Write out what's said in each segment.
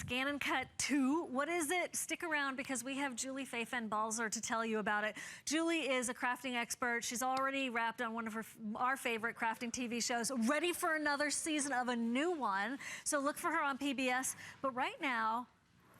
ScanNCut2. What is it? Stick around because we have Julie Balzer to tell you about it. Julie is a crafting expert. She's already wrapped on one of our favorite crafting TV shows, ready for another season of a new one. So look for her on PBS. But right now,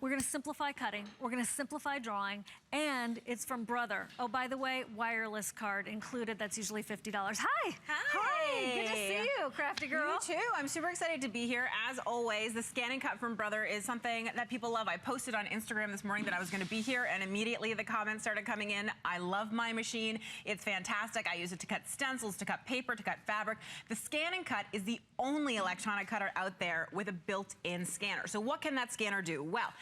we're gonna simplify cutting, we're gonna simplify drawing, and it's from Brother. Oh, by the way, wireless card included, that's usually $50. Hi! Hi! Hi, good to see you, crafty girl. You too, I'm super excited to be here. As always, the Scan and Cut from Brother is something that people love. I posted on Instagram this morning that I was gonna be here, and immediately the comments started coming in. I love my machine, it's fantastic. I use it to cut stencils, to cut paper, to cut fabric. The Scan and Cut is the only electronic cutter out there with a built-in scanner. So what can that scanner do? Well,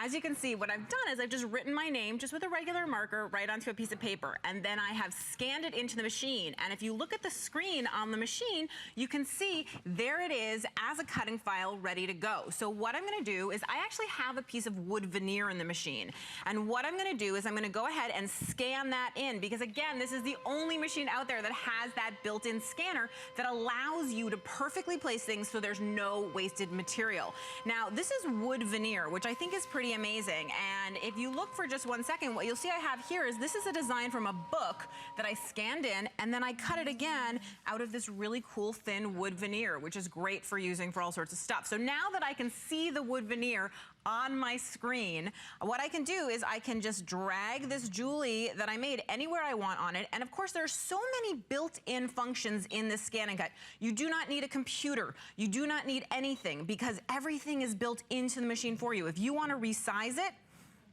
as you can see, what I've done is I've just written my name just with a regular marker right onto a piece of paper, and then I have scanned it into the machine. And if you look at the screen on the machine, you can see there it is as a cutting file ready to go. So what I'm gonna do is I actually have a piece of wood veneer in the machine. And what I'm gonna do is I'm gonna go ahead and scan that in, because again, this is the only machine out there that has that built-in scanner that allows you to perfectly place things so there's no wasted material. Now, this is wood veneer, which I think is pretty amazing. And if you look for just 1 second, what you'll see I have here is this is a design from a book that I scanned in, and then I cut it again out of this really cool thin wood veneer, which is great for using for all sorts of stuff. So now that I can see the wood veneer on my screen, what I can do is I can just drag this Julie that I made anywhere I want on it. And of course, there's so many built-in functions in this Scan and Cut. You do not need a computer. You do not need anything because everything is built into the machine for you. If you want to resize it,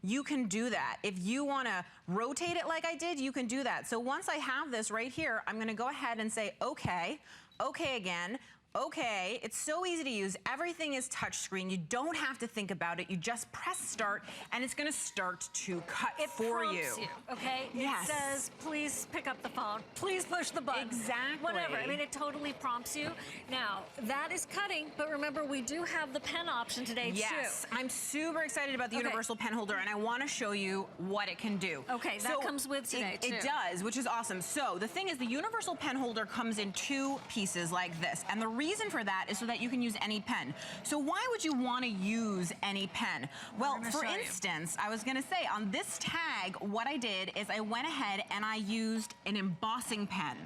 you can do that. If you want to rotate it like I did, you can do that. So once I have this right here, I'm going to go ahead and say, okay, okay again. Okay, it's so easy to use. Everything is touchscreen. You don't have to think about it. You just press start, and it's gonna start to cut for you. It prompts you, okay? Yes. It says, please pick up the phone. Please push the button. Exactly. Whatever. I mean, it totally prompts you. Now, that is cutting, but remember, we do have the pen option today, yes, too. I'm super excited about the universal pen holder, and I want to show you what it can do. Okay, that comes with today, too. It does, which is awesome. So the thing is, the universal pen holder comes in 2 pieces like this, and the reason for that is so that you can use any pen. So why would you want to use any pen? Well, for instance, I was going to say on this tag, what I did is I went ahead and I used an embossing pen.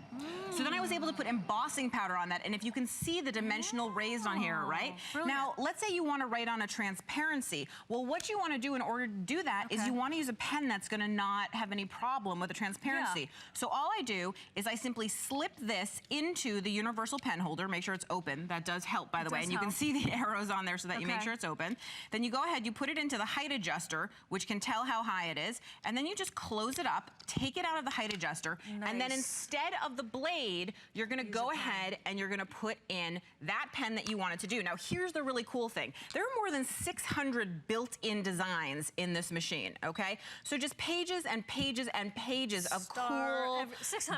So then I was able to put embossing powder on that, and if you can see the dimensional raised on here, right? Brilliant. Now, let's say you want to write on a transparency. Well, what you want to do in order to do that is you want to use a pen that's going to not have any problem with the transparency. So all I do is I simply slip this into the universal pen holder, make sure it's open. That does help, by the way, and you can see the arrows on there so that you make sure it's open. Then you go ahead, you put it into the height adjuster, which can tell how high it is, and then you just close it up, take it out of the height adjuster, and then instead of the blade, you're gonna go ahead and you're gonna put in that pen that you wanted to do. Now, here's the really cool thing. There are more than 600 built-in designs in this machine, okay? So just pages and pages and pages of cool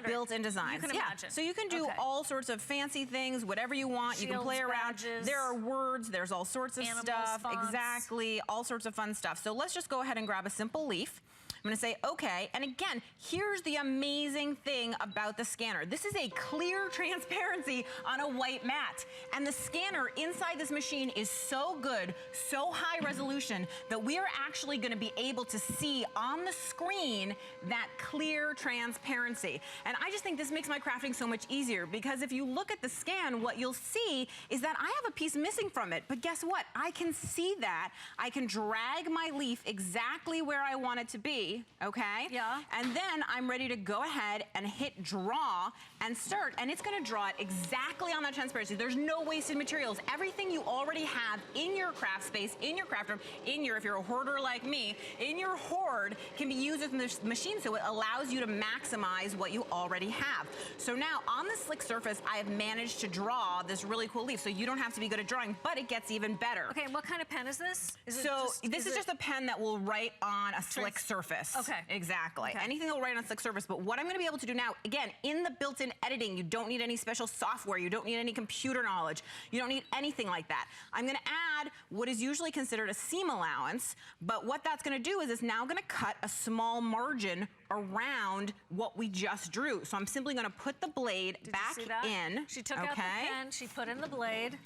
built-in designs. You can imagine. So you can do all sorts of fancy things, whatever you want. You can play around. There are words, there's all sorts of stuff. Fonts. Exactly, all sorts of fun stuff. So let's just go ahead and grab a simple leaf. I'm gonna say, okay, and again, here's the amazing thing about the scanner. This is a clear transparency on a white mat. And the scanner inside this machine is so good, so high resolution, that we are actually gonna be able to see on the screen that clear transparency. And I just think this makes my crafting so much easier, because if you look at the scan, what you'll see is that I have a piece missing from it. But guess what? I can see that. I can drag my leaf exactly where I want it to be. Okay? Yeah. And then I'm ready to go ahead and hit draw and start, and it's gonna draw it exactly on that transparency. There's no wasted materials. Everything you already have in your craft space, in your craft room, if you're a hoarder like me, in your hoard can be used with this machine, so it allows you to maximize what you already have. So now on the slick surface, I have managed to draw this really cool leaf, so you don't have to be good at drawing, but it gets even better. Okay, what kind of pen is this? This is just a pen that will write on a slick surface. Okay. Exactly. Anything that will write on slick surface. But what I'm going to be able to do now, again, in the built-in editing, you don't need any special software. You don't need any computer knowledge. You don't need anything like that. I'm going to add what is usually considered a seam allowance. But what that's going to do is it's now going to cut a small margin around what we just drew. So I'm simply going to put the blade back in. She took out the pen. She put in the blade.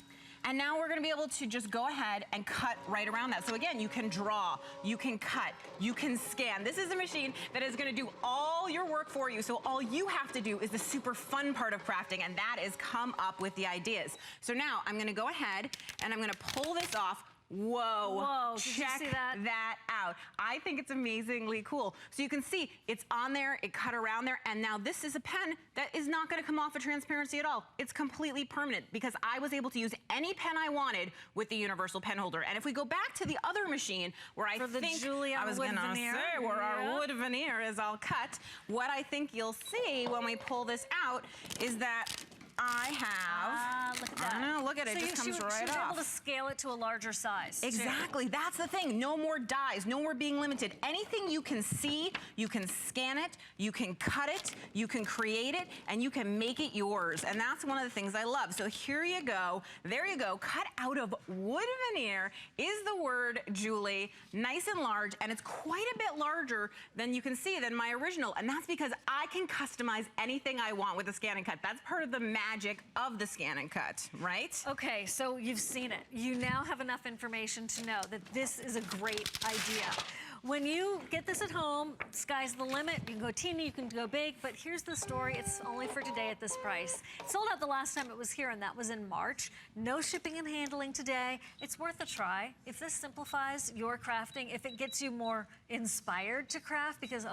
And now we're gonna be able to just go ahead and cut right around that. So again, you can draw, you can cut, you can scan. This is a machine that is gonna do all your work for you. So all you have to do is the super fun part of crafting, and that is come up with the ideas. So now I'm gonna go ahead and I'm gonna pull this off. Whoa, Whoa, did you check see that out. I think it's amazingly cool. So you can see it's on there, it cut around there, and now this is a pen that is not gonna come off of transparency at all. It's completely permanent because I was able to use any pen I wanted with the universal pen holder. And if we go back to the other machine where I think I was gonna say where our wood veneer is all cut, what I think you'll see when we pull this out is that I have, look at that. I don't know, look at it, it just comes right off. She was able to scale it to a larger size. Exactly, that's the thing. No more dies, no more being limited. Anything you can see, you can scan it, you can cut it, you can create it, and you can make it yours. And that's one of the things I love. So here you go, there you go. Cut out of wood veneer is the word, Julie. Nice and large, and it's quite a bit larger than you can see than my original. And that's because I can customize anything I want with the ScanNCut. That's part of the magic of the ScanNCut, right? Okay, so you've seen it. You now have enough information to know that this is a great idea. When you get this at home, sky's the limit. You can go teeny, you can go big, but here's the story. It's only for today at this price. It sold out the last time it was here, and that was in March. No shipping and handling today. It's worth a try. If this simplifies your crafting, if it gets you more inspired to craft because,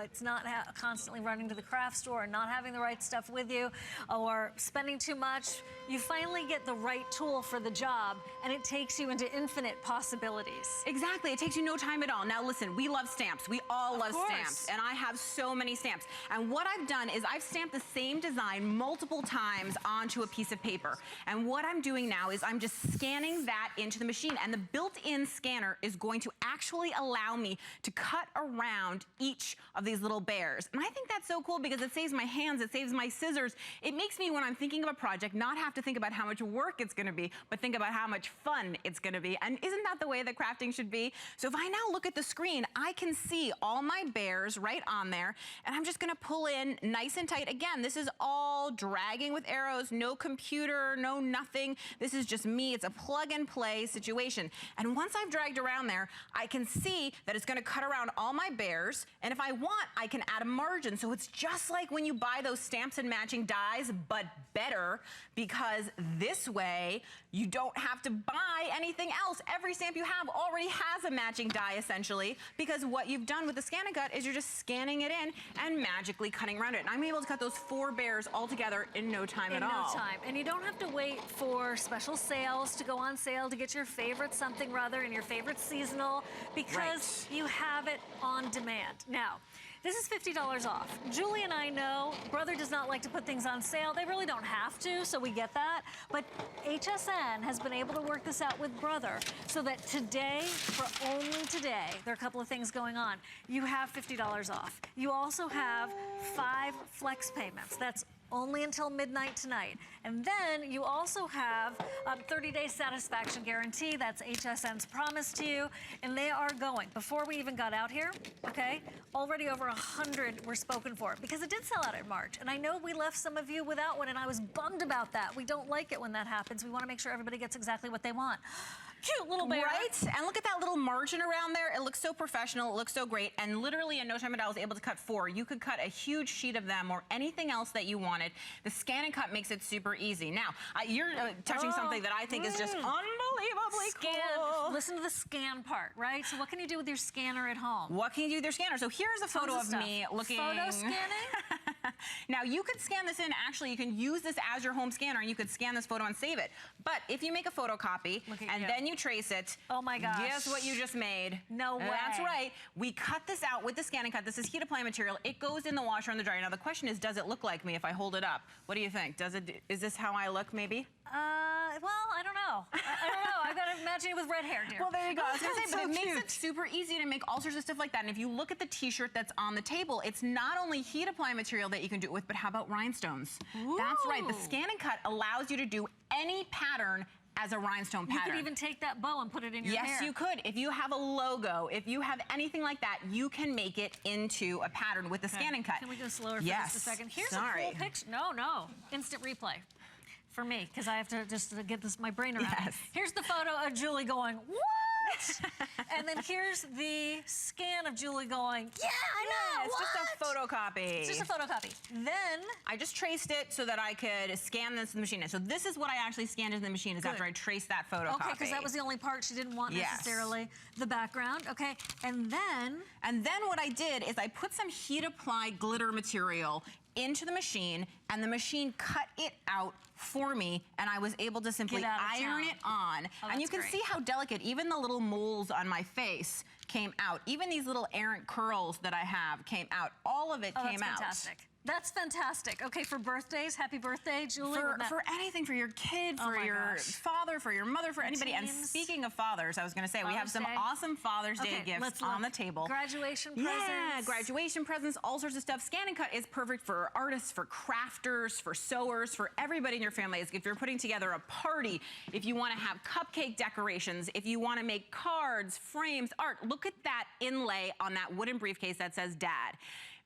it's not constantly running to the craft store and not having the right stuff with you or spending too much, you finally get the right tool for the job, and it takes you into infinite possibilities. Exactly, it takes you no time at all. Now listen, we love stamps. We all love stamps, and I have so many stamps. And what I've done is I've stamped the same design multiple times onto a piece of paper. And what I'm doing now is I'm just scanning that into the machine, and the built-in scanner is going to actually allow me to cut around each of these little bears. And I think that's so cool because it saves my hands, it saves my scissors. It makes me, when I'm thinking of a project, not have to think about how much work it's gonna be, but think about how much fun it's gonna be. And isn't that the way that crafting should be? So if I now look at the screen, I can see all my bears right on there, and I'm just gonna pull in nice and tight. Again, this is all dragging with arrows, no computer, no nothing. This is just me, it's a plug and play situation. And once I've dragged around there, I can see that it's gonna cut around all my bears, and if I want, I can add a margin. So it's just like when you buy those stamps and matching dies, but better, because this way, you don't have to buy anything else. Every stamp you have already has a matching die, essentially, because what you've done with the ScanNCut is you're just scanning it in and magically cutting around it. And I'm able to cut those 4 bears all together in no time at all. In no time. And you don't have to wait for special sales to go on sale to get your favorite something rather and your favorite seasonal, because you have it on demand. Now, this is $50 off. Julie and I know Brother does not like to put things on sale. They really don't have to, so we get that. But HSN has been able to work this out with Brother so that today, for only today, there are a couple of things going on. You have $50 off. You also have 5 flex payments. That's only until midnight tonight. And then you also have a 30-day satisfaction guarantee. That's HSN's promise to you. And they are going, before we even got out here, okay, already over 100 were spoken for because it did sell out in March. And I know we left some of you without one, and I was bummed about that. We don't like it when that happens. We want to make sure everybody gets exactly what they want. Cute little bear. Right? And look at that little margin around there. It looks so professional. It looks so great. And literally in no time at all, I was able to cut 4. You could cut a huge sheet of them or anything else that you wanted. The ScanNCut makes it super easy. Now, you're touching something that I think is just unbelievably cool. Listen to the scan part, right? So what can you do with your scanner at home? What can you do with your scanner? So here's a photo of me looking. Photo scanning? Now, you could scan this in. Actually, you can use this as your home scanner, and you could scan this photo and save it. But if you make a photocopy and then you trace it, oh my gosh, guess what you just made? No way. That's right. We cut this out with the ScanNCut. This is heat apply material. It goes in the washer and the dryer. Now, the question is, does it look like me if I hold it up? What do you think? Is this how I look, maybe? Well, I don't know. I don't know. I've got to imagine you with red hair, dear. Well, there you go. I was going to say, but so it makes it super easy to make all sorts of stuff like that. And if you look at the t-shirt that's on the table, it's not only heat apply material that you can do it with, but how about rhinestones? Ooh. That's right. The ScanNCut allows you to do any pattern as a rhinestone pattern. You could even take that bow and put it in your hair. Yes, you could. If you have a logo, if you have anything like that, you can make it into a pattern with the ScanNCut. Can we go slower for just a second? Here's a cool picture. No. Instant replay. for me, because I have to just get my brain around it. Yes. Here's the photo of Julie going, what? And then here's the scan of Julie going, yeah, I know, it's just a photocopy. It's just a photocopy. Then I just traced it so that I could scan this in the machine. So this is what I actually scanned in the machine, is after I traced that photocopy. Okay, because that was the only part she didn't want necessarily, the background. Okay, and then what I did is I put some heat-applied glitter material into the machine, and the machine cut it out for me, and I was able to simply iron it on. And you can see how delicate, even the little moles on my face came out. Even these little errant curls that I have came out. All of it came out. Fantastic. That's fantastic. Okay, for birthdays, happy birthday, Julie. For anything, for your kid, for your father, for your mother, for anybody. And speaking of fathers, I was gonna say, we have some awesome Father's Day gifts on the table. Graduation presents. Yeah, graduation presents, all sorts of stuff. ScanNCut is perfect for artists, for crafters, for sewers, for everybody in your family. If you're putting together a party, if you wanna have cupcake decorations, if you wanna make cards, frames, art, look at that inlay on that wooden briefcase that says Dad.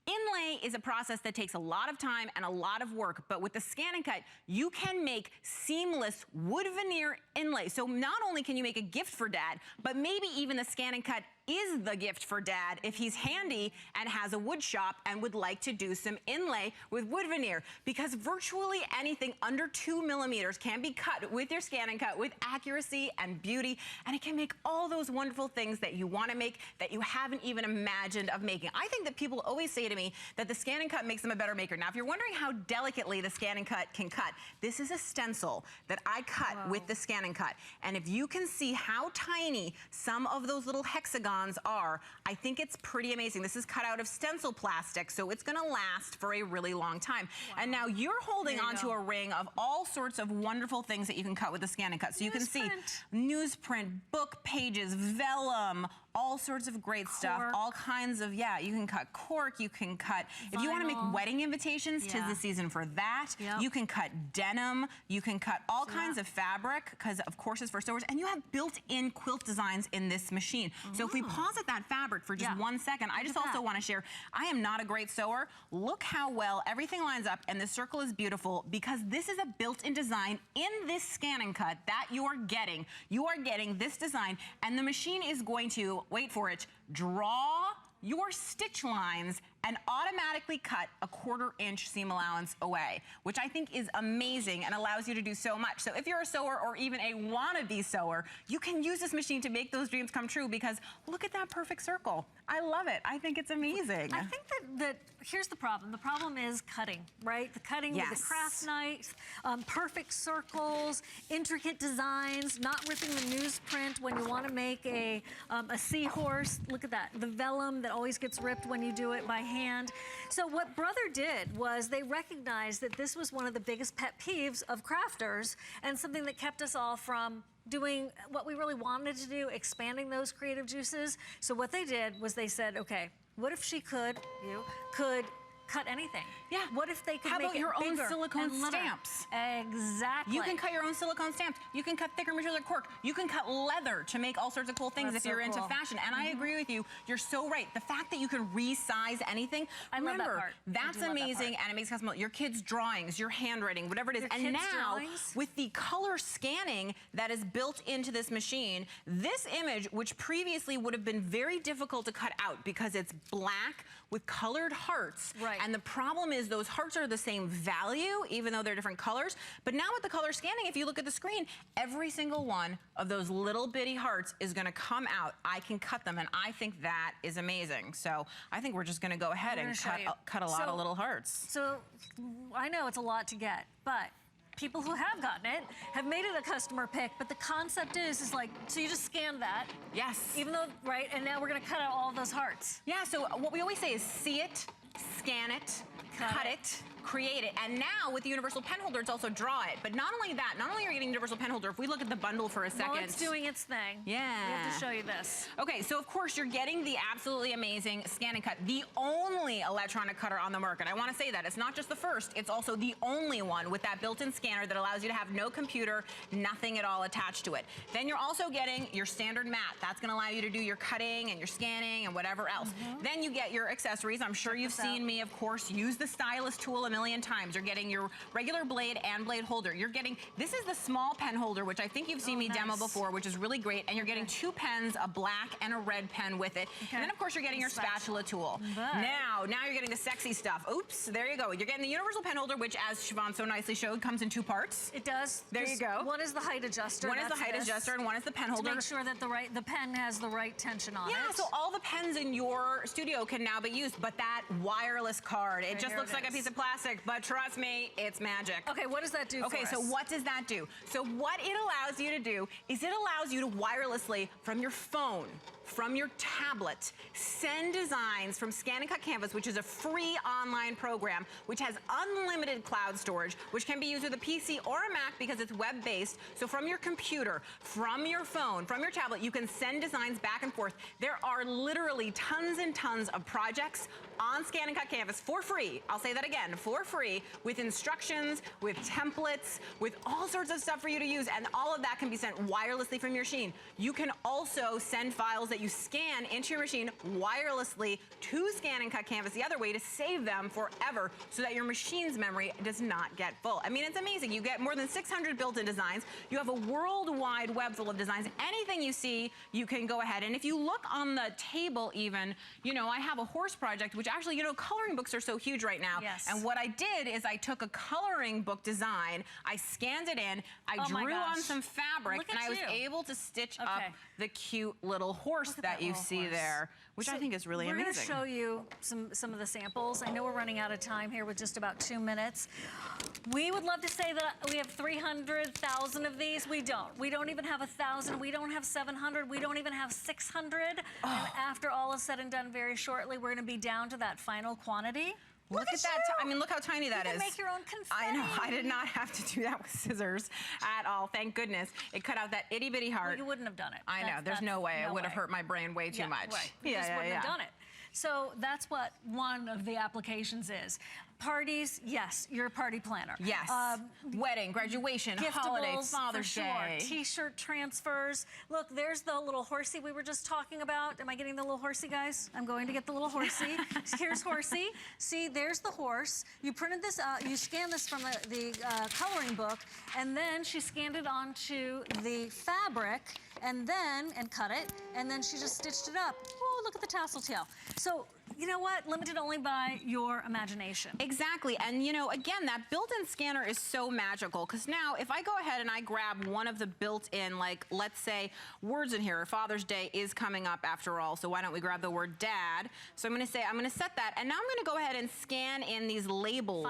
Inlay is a process that takes a lot of time and a lot of work, but with the ScanNCut, you can make seamless wood veneer inlay. So not only can you make a gift for Dad, but maybe even the ScanNCut is the gift for Dad if he's handy and has a wood shop and would like to do some inlay with wood veneer, because virtually anything under 2 millimeters can be cut with your ScanNCut with accuracy and beauty, and it can make all those wonderful things that you want to make that you haven't even imagined of making. I think that people always say to me that the ScanNCut makes them a better maker. Now, if you're wondering how delicately the ScanNCut can cut, this is a stencil that I cut with the ScanNCut, and if you can see how tiny some of those little hexagons are, I think it's pretty amazing. This is cut out of stencil plastic, so it's gonna last for a really long time. And now you're holding onto a ring of all sorts of wonderful things that you can cut with the ScanNCut. So you can see newsprint, book pages, vellum, all sorts of great stuff, all kinds of, you can cut cork, you can cut, if you want to make wedding invitations, 'tis the season for that. You can cut denim, you can cut all kinds of fabric, because of course it's for sewers, and you have built-in quilt designs in this machine. So if we pause at that fabric for just 1 second, I just also want to share, I am not a great sewer. Look how well everything lines up, and the circle is beautiful, because this is a built-in design in this ScanNCut that you are getting. You are getting this design, and the machine is going to, wait for it, draw your stitch lines and automatically cut a 1/4 inch seam allowance away, which I think is amazing and allows you to do so much. So if you're a sewer or even a wannabe sewer, you can use this machine to make those dreams come true, because look at that perfect circle. I love it. I think it's amazing. I think that here's the problem. The problem is cutting, right? The cutting with the craft knife, perfect circles, intricate designs, not ripping the newsprint when you want to make a seahorse. Look at that. The vellum that always gets ripped when you do it by hand. So what Brother did was they recognized that this was one of the biggest pet peeves of crafters, and something that kept us all from doing what we really wanted to do, expanding those creative juices. So what they did was they said, okay, what if she could cut anything? Yeah. What if they could make it your own bigger silicone and stamps? Exactly. You can cut your own silicone stamps. You can cut thicker material like cork. You can cut leather to make all sorts of cool things if you're into fashion. And I agree with you. You're so right. The fact that you can resize anything, remember, that's amazing, and it makes custom. Your kids' drawings, your handwriting, whatever it is. And now, with the color scanning that is built into this machine, this image, which previously would have been very difficult to cut out because it's black with colored hearts. Right. And the problem is those hearts are the same value, even though they're different colors. But now with the color scanning, if you look at the screen, every single one of those little bitty hearts is gonna come out. I can cut them, and I think that is amazing. So I think we're just gonna go ahead and cut a lot of little hearts. So I know it's a lot to get, but people who have gotten it have made it a customer pick, but the concept is like, so you just scan that. Yes. Even though, right, and now we're gonna cut out all those hearts. Yeah, so what we always say is see it, scan it, cut it, create it. And now with the universal pen holder, it's also draw it. But not only that, not only are you getting a universal pen holder, if we look at the bundle for a second. While it's doing its thing. Yeah. We have to show you this. Okay, so of course you're getting the absolutely amazing ScanNCut, the only electronic cutter on the market. I want to say that. It's not just the first, it's also the only one with that built-in scanner that allows you to have no computer, nothing at all attached to it. Then you're also getting your standard mat. That's going to allow you to do your cutting and your scanning and whatever else. Then you get your accessories. I'm sure you've seen me, of course, use the stylus tool a million times. You're getting your regular blade and blade holder. You're getting, this is the small pen holder, which I think you've seen me demo before, which is really great. And you're getting 2 pens, a black and a red pen with it. And then of course you're getting your spatula tool. Now you're getting the sexy stuff. Oops, there you go. You're getting the universal pen holder, which as Siobhan so nicely showed, comes in 2 parts. It does. There you go. One is the height adjuster. One is the height adjuster and one is the pen holder. To make sure that the pen has the right tension on it. Yeah, so all the pens in your studio can now be used, but that wireless card, it just looks like a piece of plastic, but trust me, it's magic. Okay, what does that do for us? Okay, so what does that do? So what it allows you to do is it allows you to wirelessly from your phone, from your tablet, send designs from ScanNCut Canvas, which is a free online program, which has unlimited cloud storage, which can be used with a PC or a Mac because it's web-based. So from your computer, from your phone, from your tablet, you can send designs back and forth. There are literally tons and tons of projects on ScanNCut Canvas for free. I'll say that again, for free, with instructions, with templates, with all sorts of stuff for you to use, and all of that can be sent wirelessly from your machine. You can also send files that you scan into your machine wirelessly to ScanNCut Canvas the other way to save them forever so that your machine's memory does not get full. I mean, it's amazing. You get more than 600 built-in designs. You have a worldwide web full of designs. Anything you see, you can go ahead. And if you look on the table even, you know, I have a horse project, which actually, you know, coloring books are so huge right now. Yes. And what I did is I took a coloring book design, I scanned it in, I drew on some fabric, and I was able to stitch up the cute little horse that you see there, which I think is really amazing. We're going to show you some of the samples. I know we're running out of time here with just about 2 minutes. We would love to say that we have 300,000 of these. We don't. We don't even have 1,000. We don't have 700. We don't even have 600. And after all is said and done, very shortly, we're going to be down to that final quantity. Look at that. I mean, look how tiny that is. You can make your own confetti. I know. I did not have to do that with scissors at all. Thank goodness. It cut out that itty bitty heart. Well, you wouldn't have done it. I know. There's no way. It would have hurt my brain way too much. You just wouldn't have done it. So that's what one of the applications is. Parties, yes, you're a party planner. Yes. Wedding, graduation, holiday, Father's Day. T-shirt transfers. Look, there's the little horsey we were just talking about. Am I getting the little horsey, guys? I'm going to get the little horsey. Here's horsey. See, there's the horse. You printed this out. You scanned this from the coloring book, and then she scanned it onto the fabric, and cut it, and then she just stitched it up. Oh, look at the tassel tail. So, you know what? Limited only by your imagination. Exactly. And, you know, again, that built-in scanner is so magical because now if I go ahead and I grab one of the built-in, like, let's say, words in here, Father's Day is coming up after all, so why don't we grab the word dad? So I'm going to say, I'm going to set that, and now I'm going to go ahead and scan in these labels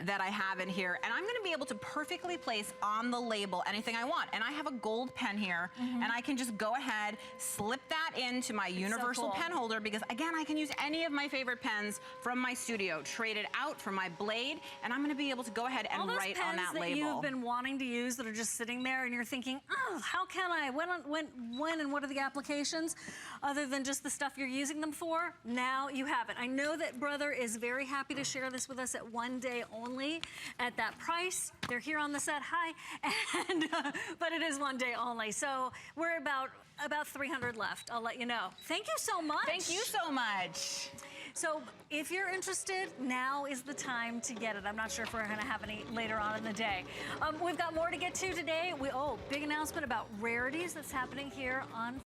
that I have in here, and I'm going to be able to perfectly place on the label anything I want. And I have a gold pen here, and I can just go ahead, slip that into my universal pen holder because, again, I can use any of my favorite pens from my studio, trade it out for my blade, and I'm going to be able to go ahead and write on that label. All those pens that you've been wanting to use that are just sitting there and you're thinking, oh, how can I? When and what are the applications? Other than just the stuff you're using them for, now you have it. I know that Brother is very happy to share this with us at 1 day only at that price. They're here on the set, hi, and but it is 1 day only. So we're about 300 left. I'll let you know. Thank you so much. Thank you so much. So if you're interested, now is the time to get it. I'm not sure if we're going to have any later on in the day. We've got more to get to today. Big announcement about rarities that's happening here on